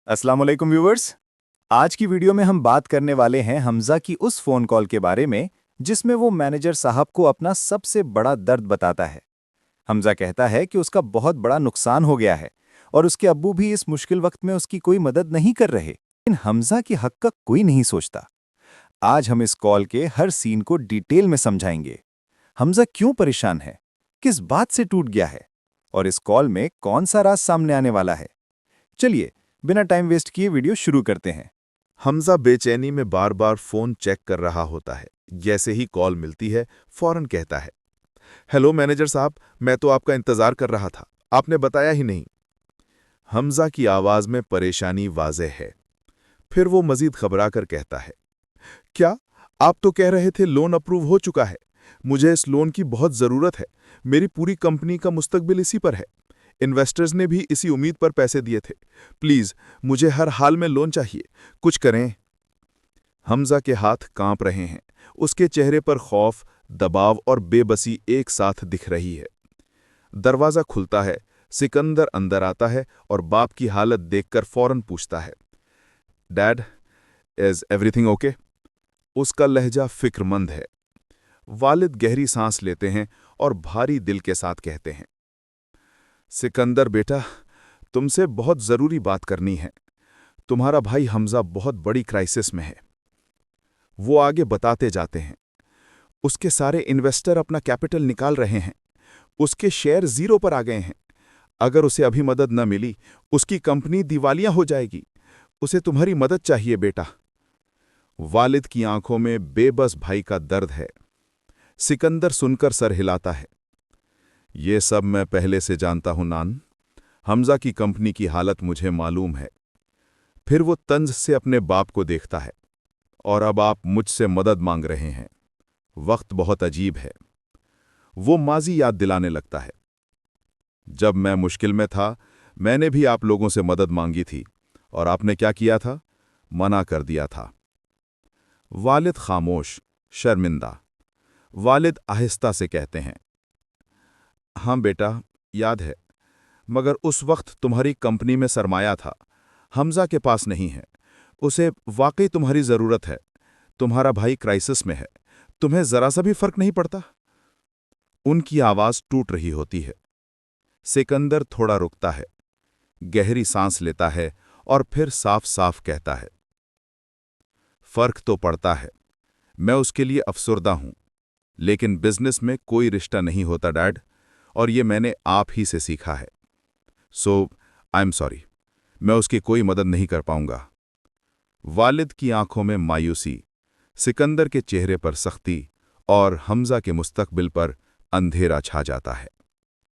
अस्सलाम वालेकुम व्यूअर्स। आज की वीडियो में हम बात करने वाले हैं हमजा की उस फोन कॉल के बारे में जिसमें वो मैनेजर साहब को अपना सबसे बड़ा दर्द बताता है। हमजा कहता है कि उसका बहुत बड़ा नुकसान हो गया है और उसके अब्बू भी इस मुश्किल वक्त में उसकी कोई मदद नहीं कर रहे, लेकिन हमजा की हक का कोई नहीं सोचता। आज हम इस कॉल के हर सीन को डिटेल में समझाएंगे। हमजा क्यों परेशान है, किस बात से टूट गया है और इस कॉल में कौन सा राज सामने आने वाला है। चलिए बिना टाइम वेस्ट किए वीडियो शुरू करते हैं। हमजा बेचैनी में बार बार फोन चेक कर रहा होता है। जैसे ही कॉल मिलती है फौरन कहता है, हेलो मैनेजर साहब, मैं तो आपका इंतजार कर रहा था, आपने बताया ही नहीं। हमजा की आवाज में परेशानी वाज़ेह है। फिर वो मजीद घबरा कर कहता है, क्या आप तो कह रहे थे लोन अप्रूव हो चुका है। मुझे इस लोन की बहुत ज़रूरत है। मेरी पूरी कंपनी का मुस्तकबिल इसी पर है। इन्वेस्टर्स ने भी इसी उम्मीद पर पैसे दिए थे। प्लीज मुझे हर हाल में लोन चाहिए, कुछ करें। हमजा के हाथ कांप रहे हैं। उसके चेहरे पर खौफ, दबाव और बेबसी एक साथ दिख रही है। दरवाज़ा खुलता है। सिकंदर अंदर आता है और बाप की हालत देखकर फौरन पूछता है, डैड, इज एवरीथिंग ओके? उसका लहजा फिक्रमंद है। वालिद गहरी सांस लेते हैं और भारी दिल के साथ कहते हैं, सिकंदर बेटा, तुमसे बहुत ज़रूरी बात करनी है। तुम्हारा भाई हमजा बहुत बड़ी क्राइसिस में है। वो आगे बताते जाते हैं, उसके सारे इन्वेस्टर अपना कैपिटल निकाल रहे हैं। उसके शेयर जीरो पर आ गए हैं। अगर उसे अभी मदद न मिली, उसकी कंपनी दिवालिया हो जाएगी। उसे तुम्हारी मदद चाहिए बेटा। वालिद की आंखों में बेबस भाई का दर्द है। सिकंदर सुनकर सर हिलाता है। ये सब मैं पहले से जानता हूं नान। हमजा की कंपनी की हालत मुझे मालूम है। फिर वो तंज से अपने बाप को देखता है, और अब आप मुझसे मदद मांग रहे हैं। वक्त बहुत अजीब है। वो माजी याद दिलाने लगता है। जब मैं मुश्किल में था, मैंने भी आप लोगों से मदद मांगी थी, और आपने क्या किया था? मना कर दिया था। वालिद खामोश, शर्मिंदा। वालिद आहिस्ता से कहते हैं, हाँ बेटा, याद है, मगर उस वक्त तुम्हारी कंपनी में सरमाया था। हमजा के पास नहीं है। उसे वाकई तुम्हारी ज़रूरत है। तुम्हारा भाई क्राइसिस में है। तुम्हें ज़रा सा भी फर्क नहीं पड़ता? उनकी आवाज़ टूट रही होती है। सिकंदर थोड़ा रुकता है, गहरी सांस लेता है और फिर साफ साफ कहता है, फर्क तो पड़ता है। मैं उसके लिए अफसुर्दा हूं। लेकिन बिजनेस में कोई रिश्ता नहीं होता डैड, और ये मैंने आप ही से सीखा है। सो आई एम सॉरी, मैं उसकी कोई मदद नहीं कर पाऊंगा। वालिद की आंखों में मायूसी, सिकंदर के चेहरे पर सख्ती और हमजा के मुस्तकबिल पर अंधेरा छा जाता है।